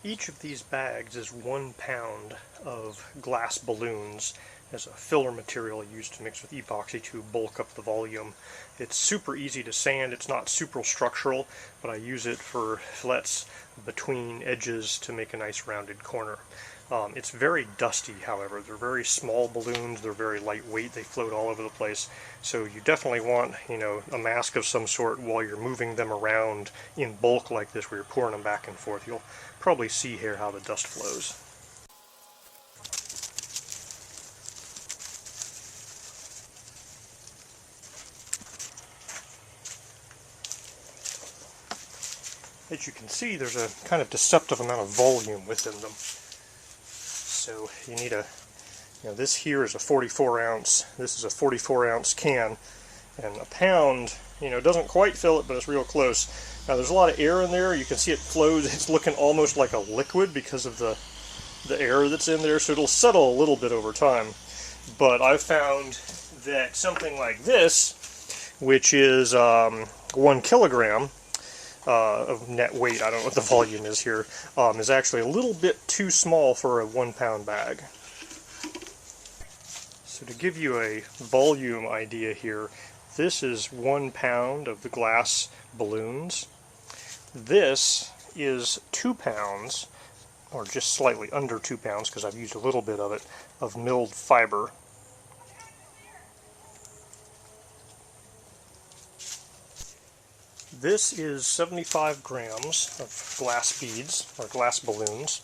Each of these bags is 1 pound of glass balloons as a filler material used to mix with epoxy to bulk up the volume. It's super easy to sand, it's not super structural, but I use it for fillets between edges to make a nice rounded corner. It's very dusty, however. They're very small balloons, they're very lightweight, they float all over the place, so you definitely want, a mask of some sort while you're moving them around in bulk like this, where you're pouring them back and forth. You'll probably see here how the dust flows. As you can see, there's a kind of deceptive amount of volume within them. So you need this here is a 44 ounce, this is a 44 ounce can, and a pound, doesn't quite fill it, but it's real close. Now there's a lot of air in there, you can see it flows, it's looking almost like a liquid because of the air that's in there, so it'll settle a little bit over time. But I've found that something like this, which is 1 kilogram, of net weight, I don't know what the volume is here, is actually a little bit too small for a 1 pound bag. So to give you a volume idea here, this is 1 pound of the glass balloons. This is 2 pounds, or just slightly under 2 pounds because I've used a little bit of it, of milled fiber. This is 75 grams of glass beads, or glass balloons,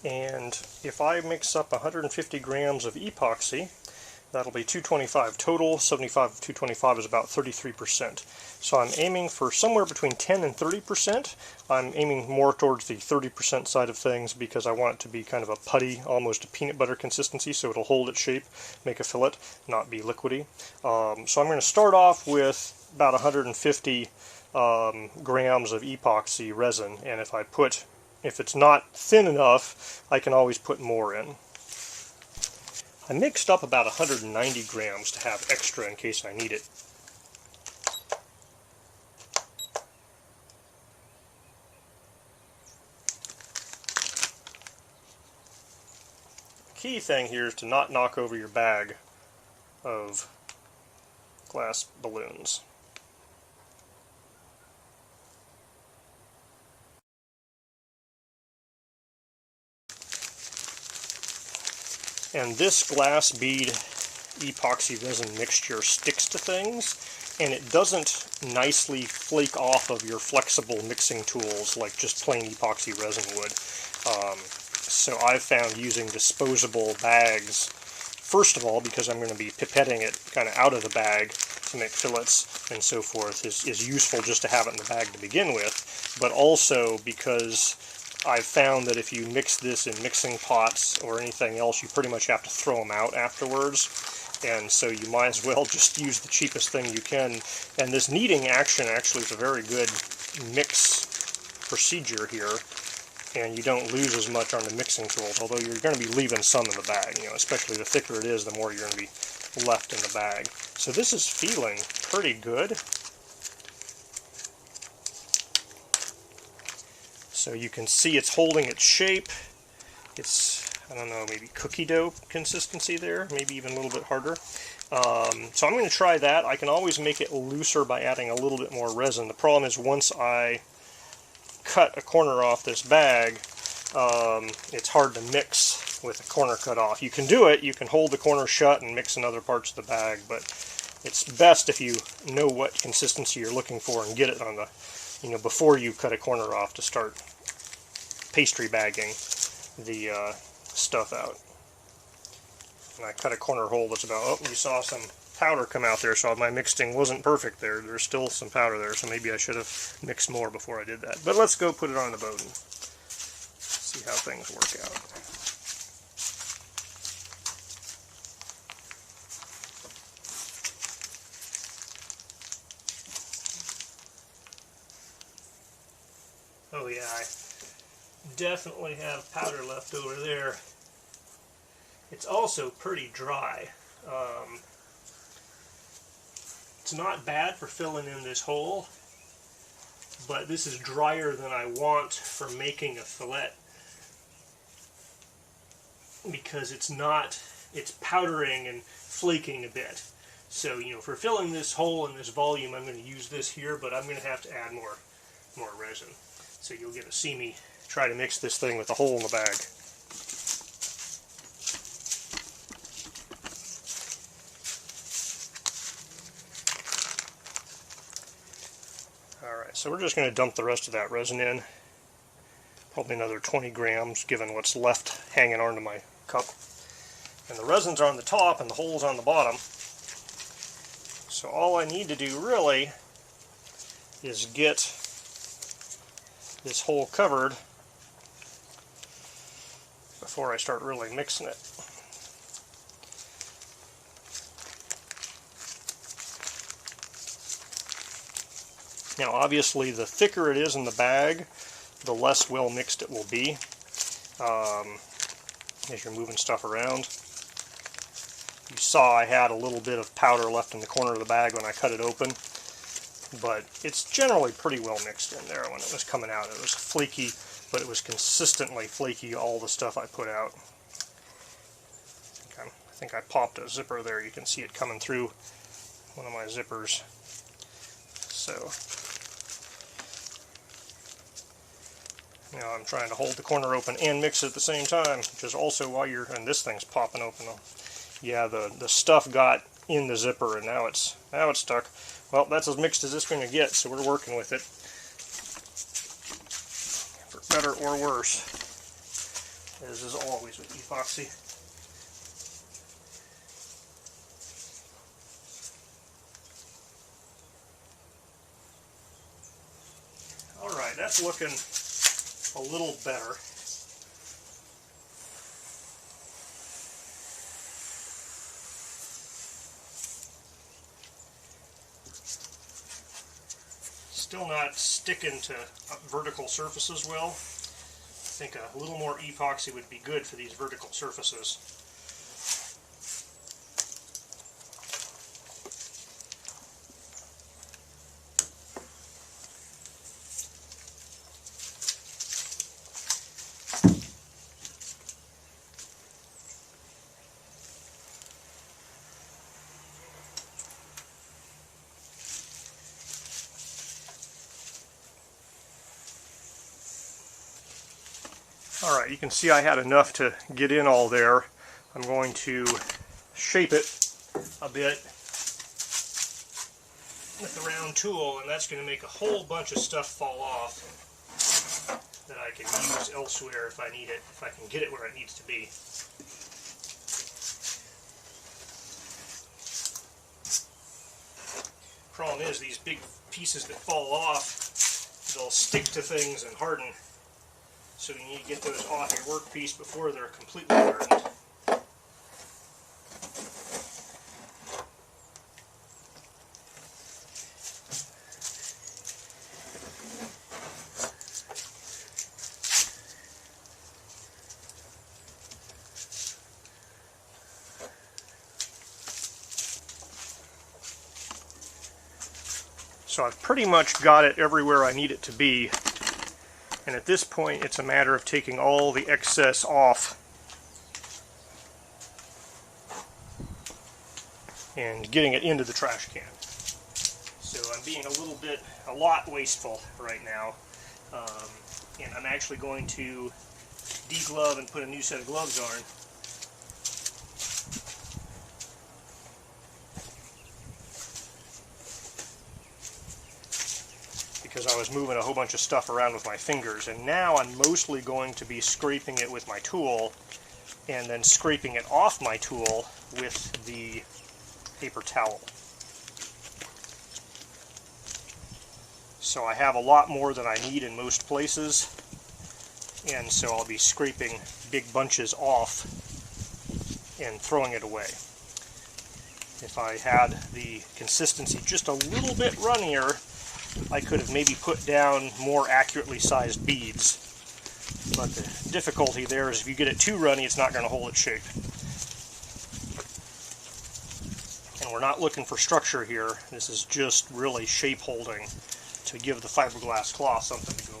and if I mix up 150 grams of epoxy, that'll be 225 total. 75 of 225 is about 33%. So I'm aiming for somewhere between 10 and 30%. I'm aiming more towards the 30% side of things because I want it to be kind of a putty, almost a peanut butter consistency, so it'll hold its shape, make a fillet, not be liquidy. So I'm going to start off with about 150 grams of epoxy resin, and if it's not thin enough, I can always put more in. I mixed up about 190 grams to have extra in case I need it. The key thing here is to not knock over your bag of glass balloons. And this glass bead epoxy resin mixture sticks to things, and it doesn't nicely flake off of your flexible mixing tools like just plain epoxy resin would. So I've found using disposable bags, first of all, because I'm going to be pipetting it kind of out of the bag to make fillets and so forth, is useful just to have it in the bag to begin with, but also because I've found that if you mix this in mixing pots or anything else, you pretty much have to throw them out afterwards, and so you might as well just use the cheapest thing you can. And this kneading action actually is a very good mix procedure here, and you don't lose as much on the mixing tools, although you're going to be leaving some in the bag. Especially the thicker it is, the more you're going to be left in the bag. So this is feeling pretty good. So you can see it's holding its shape. It's, I don't know, maybe cookie dough consistency there, maybe even a little bit harder. So I'm going to try that. I can always make it looser by adding a little bit more resin. The problem is once I cut a corner off this bag, it's hard to mix with a corner cut off. You can do it, you can hold the corner shut and mix in other parts of the bag, but it's best if you know what consistency you're looking for and get it on the, before you cut a corner off to start pastry bagging the stuff out. And I cut a corner hole that's about, oh, you saw some powder come out there, so my mixing wasn't perfect there. There's still some powder there, so maybe I should have mixed more before I did that. But let's go put it on the boat and see how things work out. Oh yeah, I definitely have powder left over there. It's also pretty dry. It's not bad for filling in this hole, but this is drier than I want for making a fillet. because it's powdering and flaking a bit. So, you know, for filling this hole in this volume, I'm going to use this here, but I'm going to have to add more resin. So you'll get to see me try to mix this thing with the hole in the bag. Alright, so we're just going to dump the rest of that resin in. Probably another 20 grams, given what's left hanging onto my cup. And the resin's on the top and the hole's on the bottom. So all I need to do really is get this hole covered before I start really mixing it. Now obviously the thicker it is in the bag, the less well mixed it will be as you're moving stuff around. You saw I had a little bit of powder left in the corner of the bag when I cut it open, but it's generally pretty well mixed in there when it was coming out. It was flaky, but it was consistently flaky, all the stuff I put out. I think I popped a zipper there. You can see it coming through one of my zippers. So now I'm trying to hold the corner open and mix it at the same time, which is also while and this thing's popping open. Yeah, the stuff got in the zipper and now it's stuck. Well, that's as mixed as it's going to get, so we're working with it. For better or worse, as is always with epoxy. Alright, that's looking a little better. Still not sticking to vertical surfaces well. I think a little more epoxy would be good for these vertical surfaces. Alright, you can see I had enough to get in all there. I'm going to shape it a bit with the round tool, and that's going to make a whole bunch of stuff fall off that I can use elsewhere if I need it, if I can get it where it needs to be. Problem is, these big pieces that fall off, they'll stick to things and harden. So you need to get those off your workpiece before they're completely hardened. So I've pretty much got it everywhere I need it to be. And at this point, it's a matter of taking all the excess off and getting it into the trash can. So I'm being a lot wasteful right now. And I'm actually going to deglove and put a new set of gloves on. Because I was moving a whole bunch of stuff around with my fingers, and now I'm mostly going to be scraping it with my tool and then scraping it off my tool with the paper towel. So I have a lot more than I need in most places, and so I'll be scraping big bunches off and throwing it away. If I had the consistency just a little bit runnier, I could have maybe put down more accurately sized beads, but the difficulty there is if you get it too runny, it's not going to hold its shape. And we're not looking for structure here. This is just really shape holding to give the fiberglass cloth something to go over.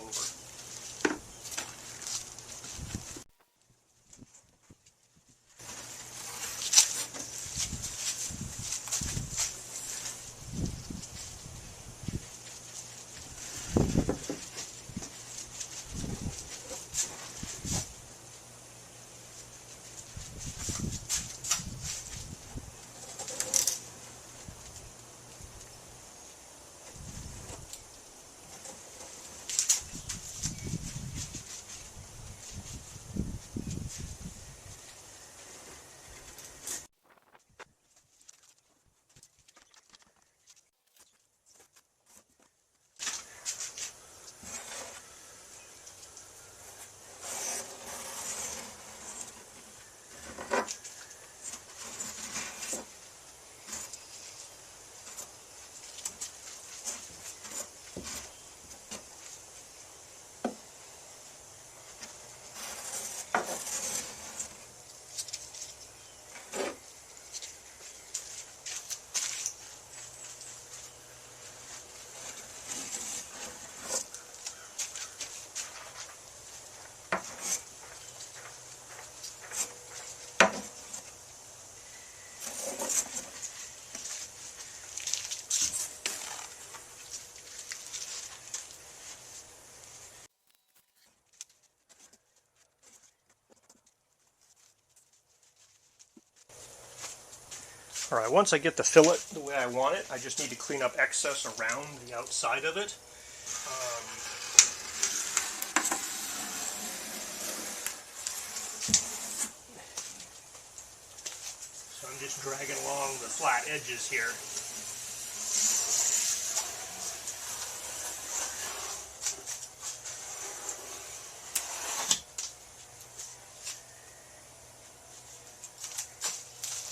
Alright, once I get the fillet the way I want it, I just need to clean up excess around the outside of it. So I'm just dragging along the flat edges here.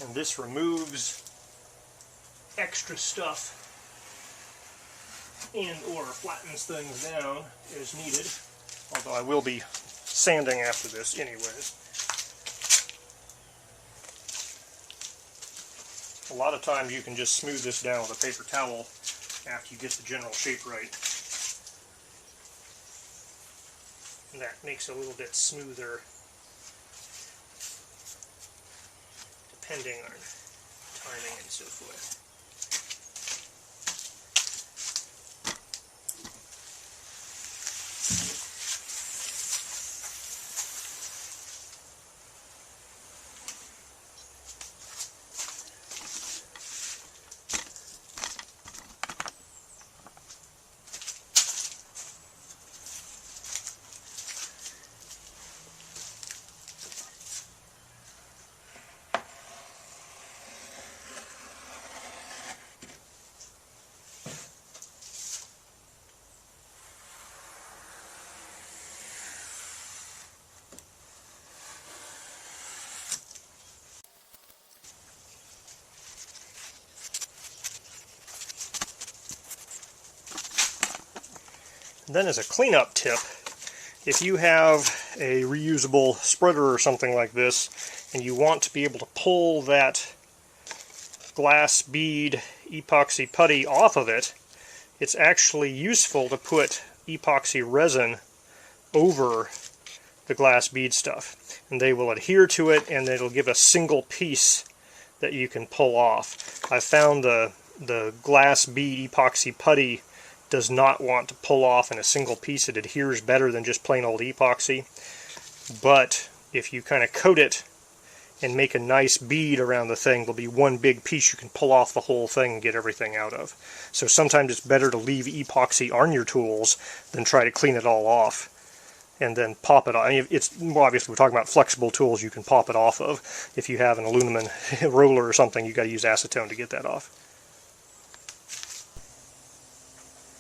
And this removes extra stuff and or flattens things down as needed, although I will be sanding after this anyways. A lot of times you can just smooth this down with a paper towel after you get the general shape right. And that makes it a little bit smoother depending on timing and so forth. Then as a cleanup tip, if you have a reusable spreader or something like this, and you want to be able to pull that glass bead epoxy putty off of it, it's actually useful to put epoxy resin over the glass bead stuff. And they will adhere to it, and it'll give a single piece that you can pull off. I found the glass bead epoxy putty does not want to pull off in a single piece. It adheres better than just plain old epoxy. But if you kind of coat it and make a nice bead around the thing, there'll be one big piece you can pull off the whole thing and get everything out of. So sometimes it's better to leave epoxy on your tools than try to clean it all off and then pop it off. I mean, it's, well, obviously we're talking about flexible tools you can pop it off of. If you have an aluminum roller or something, you've got to use acetone to get that off.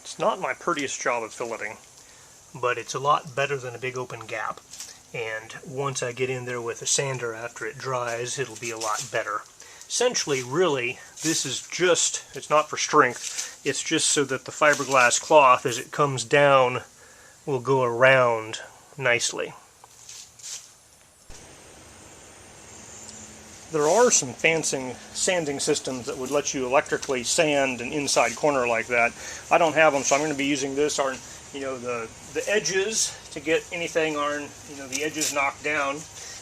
It's not my prettiest job of filleting, but it's a lot better than a big open gap. And once I get in there with a sander after it dries, it'll be a lot better. Essentially, really, this is just, it's not for strength, it's just so that the fiberglass cloth, as it comes down, will go around nicely. There are some fancy sanding systems that would let you electrically sand an inside corner like that. I don't have them, so I'm going to be using this on, the edges to get anything on, the edges knocked down,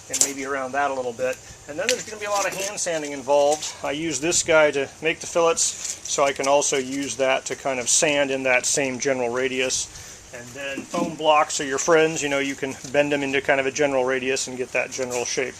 and maybe around that a little bit. And then there's going to be a lot of hand sanding involved. I use this guy to make the fillets, so I can also use that to kind of sand in that same general radius. And then foam blocks are your friends. You can bend them into kind of a general radius and get that general shape.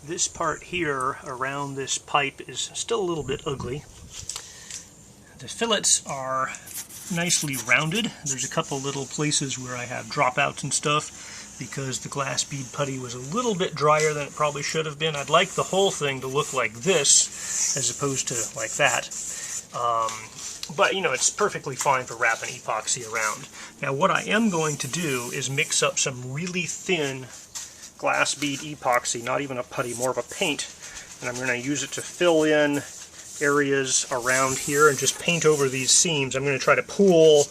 This part here around this pipe is still a little bit ugly. The fillets are nicely rounded. There's a couple little places where I have dropouts and stuff. because the glass bead putty was a little bit drier than it probably should have been. I'd like the whole thing to look like this as opposed to like that. But, you know, it's perfectly fine for wrapping epoxy around. Now, what I am going to do is mix up some really thin glass bead epoxy, not even a putty, more of a paint, and I'm going to use it to fill in areas around here and just paint over these seams. I'm going to try to pool,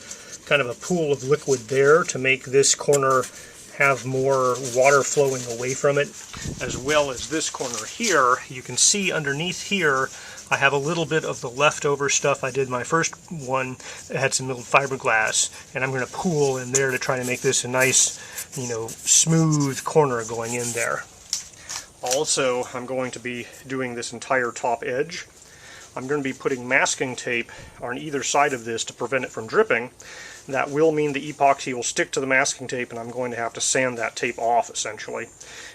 kind of a pool of liquid there to make this corner have more water flowing away from it, as well as this corner here. You can see underneath here I have a little bit of the leftover stuff I did my first one that had some little fiberglass, and I'm going to pool in there to try to make this a nice, you know, smooth corner going in there. Also, I'm going to be doing this entire top edge. I'm going to be putting masking tape on either side of this to prevent it from dripping. That will mean the epoxy will stick to the masking tape, and I'm going to have to sand that tape off, essentially.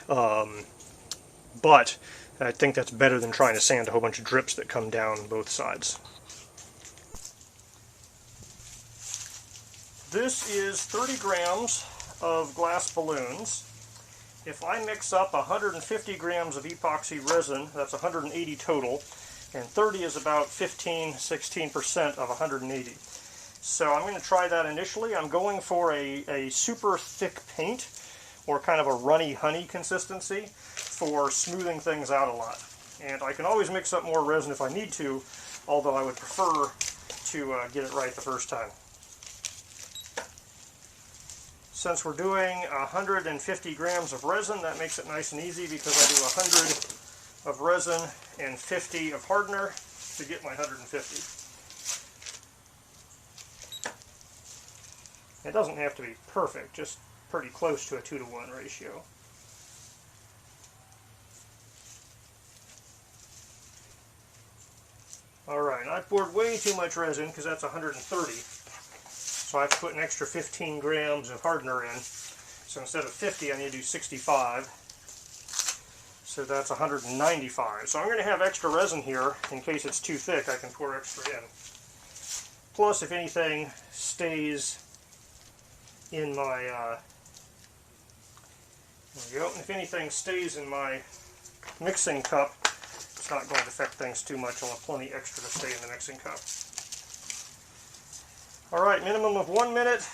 But I think that's better than trying to sand a whole bunch of drips that come down both sides. This is 30 grams of glass balloons. If I mix up 150 grams of epoxy resin, that's 180 total, and 30 is about 15-16% of 180. So I'm going to try that initially. I'm going for a super thick paint, or kind of a runny honey consistency, for smoothing things out a lot. And I can always mix up more resin if I need to, although I would prefer to get it right the first time. Since we're doing 150 grams of resin, that makes it nice and easy because I do 100 of resin and 50 of hardener to get my 150. It doesn't have to be perfect, just pretty close to a 2-to-1 ratio. Alright, I've poured way too much resin because that's 130. So I have to put an extra 15 grams of hardener in. So instead of 50, I need to do 65. So that's 195. So I'm going to have extra resin here in case it's too thick. I can pour extra in. Plus, if anything stays in my there we go. If anything stays in my mixing cup, it's not going to affect things too much. I'll have plenty extra to stay in the mixing cup. Alright, minimum of 1 minute,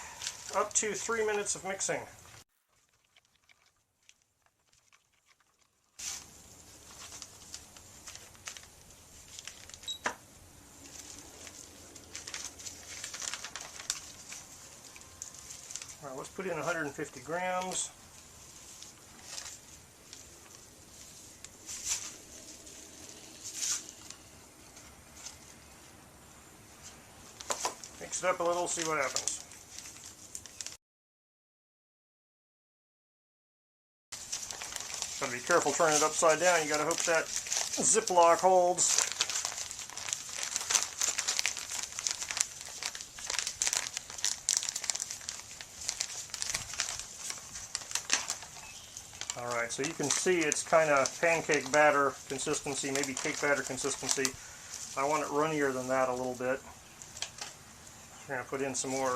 up to 3 minutes of mixing. Alright, let's put in 150 grams. Mix it up a little, see what happens. Gotta be careful turning it upside down. You gotta hope that Ziploc holds. Alright, so you can see it's kind of pancake batter consistency, maybe cake batter consistency. I want it runnier than that a little bit. I'm going to put in some more.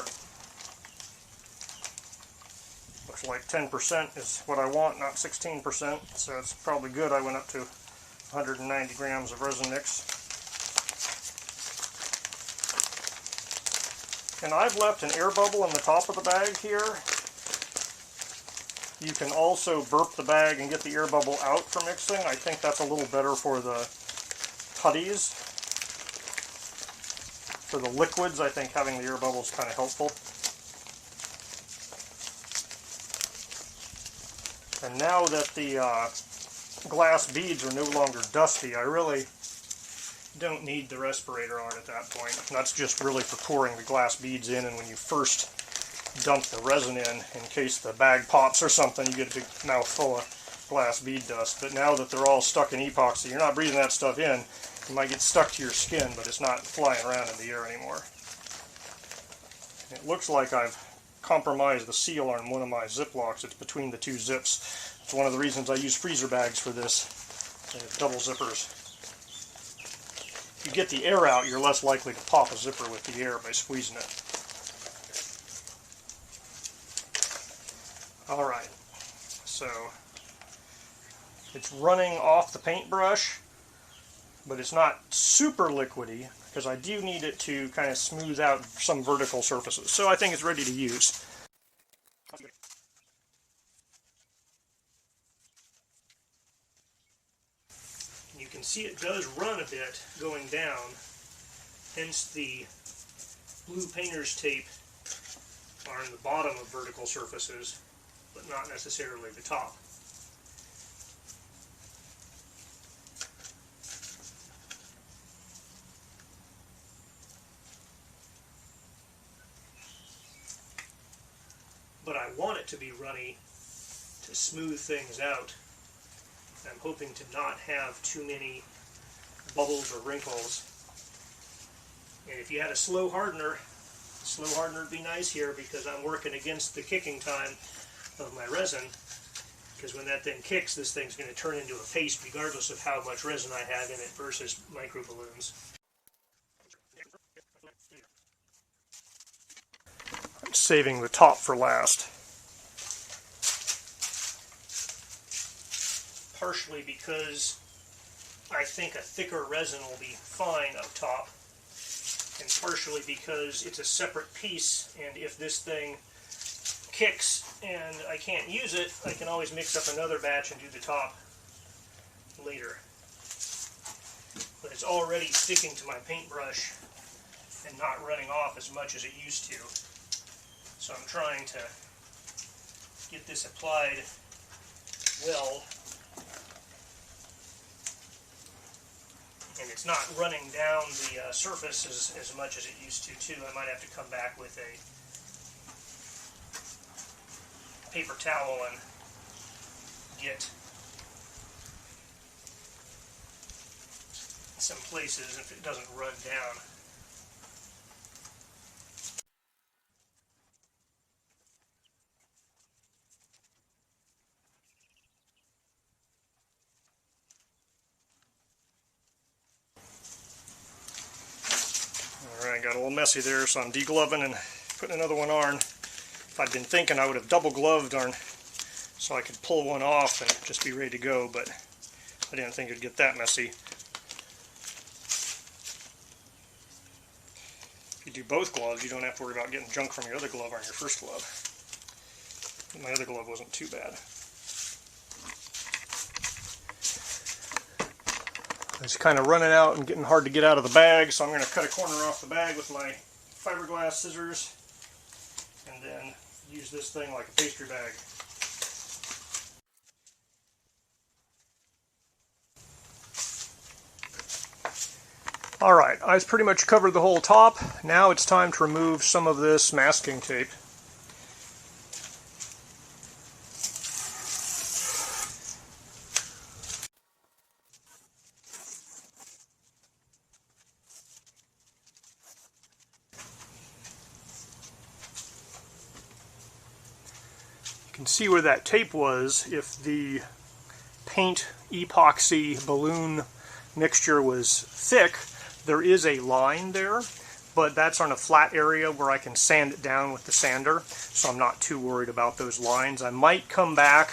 Looks like 10% is what I want, not 16%, so it's probably good. I went up to 190 grams of resin mix. And I've left an air bubble in the top of the bag here. You can also burp the bag and get the air bubble out for mixing. I think that's a little better for the putties. For the liquids, I think having the air bubble is kind of helpful. And now that the glass beads are no longer dusty, I really don't need the respirator on at that point. And that's just really for pouring the glass beads in, and when you first dump the resin in case the bag pops or something, you get a big mouthful of glass bead dust. But now that they're all stuck in epoxy, you're not breathing that stuff in. It might get stuck to your skin, but it's not flying around in the air anymore. It looks like I've compromised the seal on one of my Ziplocs. It's between the two zips. It's one of the reasons I use freezer bags for this. They have double zippers. If you get the air out, you're less likely to pop a zipper with the air by squeezing it. Alright, So it's running off the paintbrush, but it's not super liquidy because I do need it to kind of smooth out some vertical surfaces. So I think it's ready to use. You can see it does run a bit going down, hence the blue painter's tape are in the bottom of vertical surfaces, but not necessarily the top. But I want it to be runny to smooth things out. I'm hoping to not have too many bubbles or wrinkles. And if you had a slow hardener would be nice here because I'm working against the kicking time of my resin. Because when that thing kicks, this thing's going to turn into a paste regardless of how much resin I have in it versus micro balloons. I'm saving the top for last. Partially because I think a thicker resin will be fine up top, and partially because it's a separate piece, and if this thing kicks and I can't use it, I can always mix up another batch and do the top later. But it's already sticking to my paintbrush and not running off as much as it used to. So I'm trying to get this applied well. And it's not running down the surface as much as it used to, too. I might have to come back with a paper towel and get some places if it doesn't run down. Alright, got a little messy there, so I'm degloving and putting another one on. If I'd been thinking, I would have double gloved on so I could pull one off and just be ready to go, but I didn't think it'd get that messy. If you do both gloves, you don't have to worry about getting junk from your other glove on your first glove. My other glove wasn't too bad. It's kind of running out and getting hard to get out of the bag, so I'm going to cut a corner off the bag with my fiberglass scissors and then use this thing like a pastry bag. Alright, I've pretty much covered the whole top. Now it's time to remove some of this masking tape. You can see where that tape was. If the paint epoxy balloon mixture was thick, there is a line there, but that's on a flat area where I can sand it down with the sander, so I'm not too worried about those lines. I might come back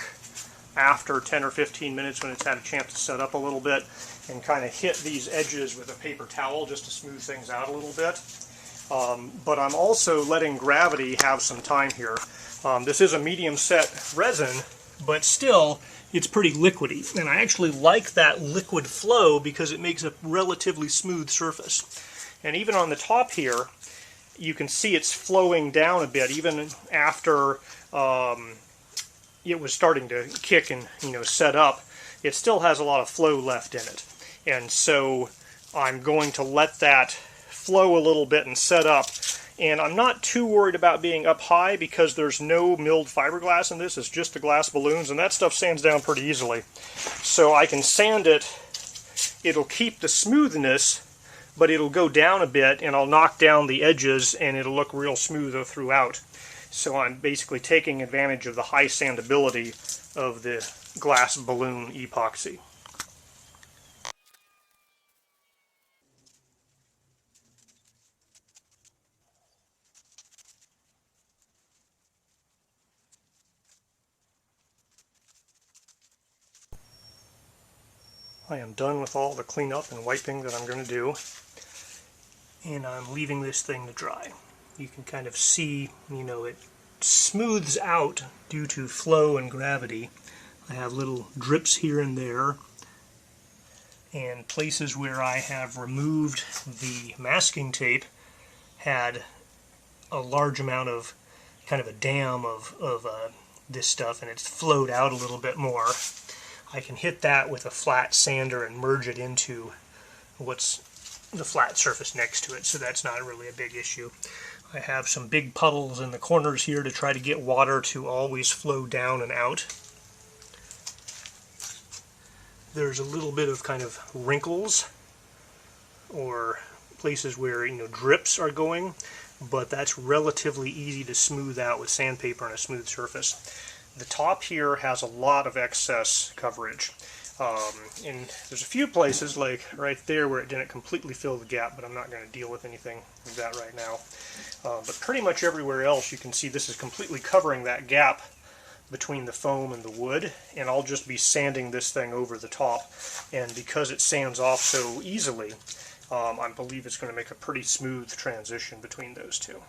after 10 or 15 minutes when it's had a chance to set up a little bit and kind of hit these edges with a paper towel just to smooth things out a little bit. But I'm also letting gravity have some time here. This is a medium set resin, but still it's pretty liquidy, and I actually like that liquid flow because it makes a relatively smooth surface. And even on the top here, you can see it's flowing down a bit, even after it was starting to kick and set up. It still has a lot of flow left in it, and so I'm going to let that flow a little bit and set up. And I'm not too worried about being up high because there's no milled fiberglass in this. It's just the glass balloons, and that stuff sands down pretty easily. So I can sand it. It'll keep the smoothness, but it'll go down a bit, and I'll knock down the edges, and it'll look real smooth throughout. So I'm basically taking advantage of the high sandability of the glass balloon epoxy. I am done with all the cleanup and wiping that I'm going to do, and I'm leaving this thing to dry. You can kind of see, it smooths out due to flow and gravity. I have little drips here and there, and places where I have removed the masking tape had a large amount of kind of a dam of this stuff, and it's flowed out a little bit more. I can hit that with a flat sander and merge it into what's the flat surface next to it, so that's not really a big issue. I have some big puddles in the corners here to try to get water to always flow down and out. There's a little bit of kind of wrinkles or places where drips are going, but that's relatively easy to smooth out with sandpaper on a smooth surface. The top here has a lot of excess coverage, and there's a few places like right there where it didn't completely fill the gap, but I'm not going to deal with anything like that right now. But pretty much everywhere else you can see this is completely covering that gap between the foam and the wood, and I'll just be sanding this thing over the top, and because it sands off so easily, I believe it's going to make a pretty smooth transition between those two.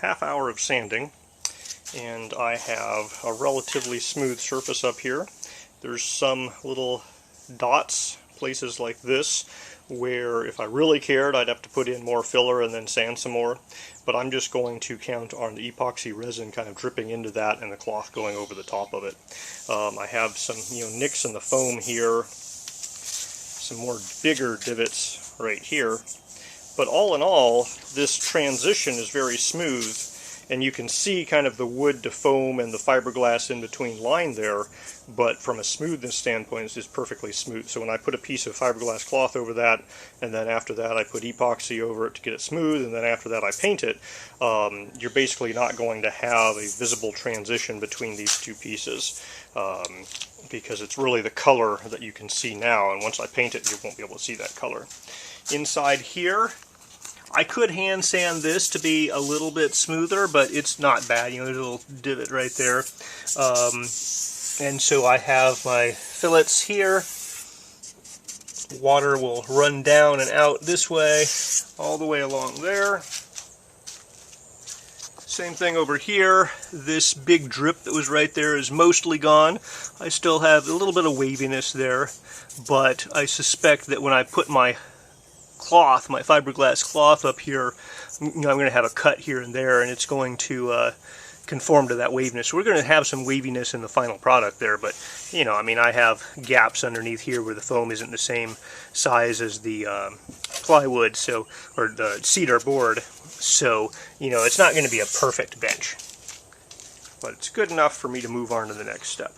Half hour of sanding, and I have a relatively smooth surface up here. There's some little dots, places like this, where if I really cared I'd have to put in more filler and then sand some more, but I'm just going to count on the epoxy resin kind of dripping into that and the cloth going over the top of it. I have some nicks in the foam here, some more bigger divots right here. But all in all, this transition is very smooth, and you can see kind of the wood to foam and the fiberglass in between line there, but from a smoothness standpoint, it's just perfectly smooth. So when I put a piece of fiberglass cloth over that, and then after that I put epoxy over it to get it smooth, and then after that I paint it, you're basically not going to have a visible transition between these two pieces, because it's really the color that you can see now, and once I paint it, you won't be able to see that color. Inside here, I could hand sand this to be a little bit smoother, but it's not bad. There's a little divot right there. And so I have my fillets here. Water will run down and out this way, all the way along there. Same thing over here. This big drip that was right there is mostly gone. I still have a little bit of waviness there, but I suspect that when I put my cloth, my fiberglass cloth up here, I'm going to have a cut here and there, and it's going to conform to that waviness. So we're going to have some waviness in the final product there, but I have gaps underneath here where the foam isn't the same size as the plywood, or the cedar board, so it's not going to be a perfect bench, but it's good enough for me to move on to the next step.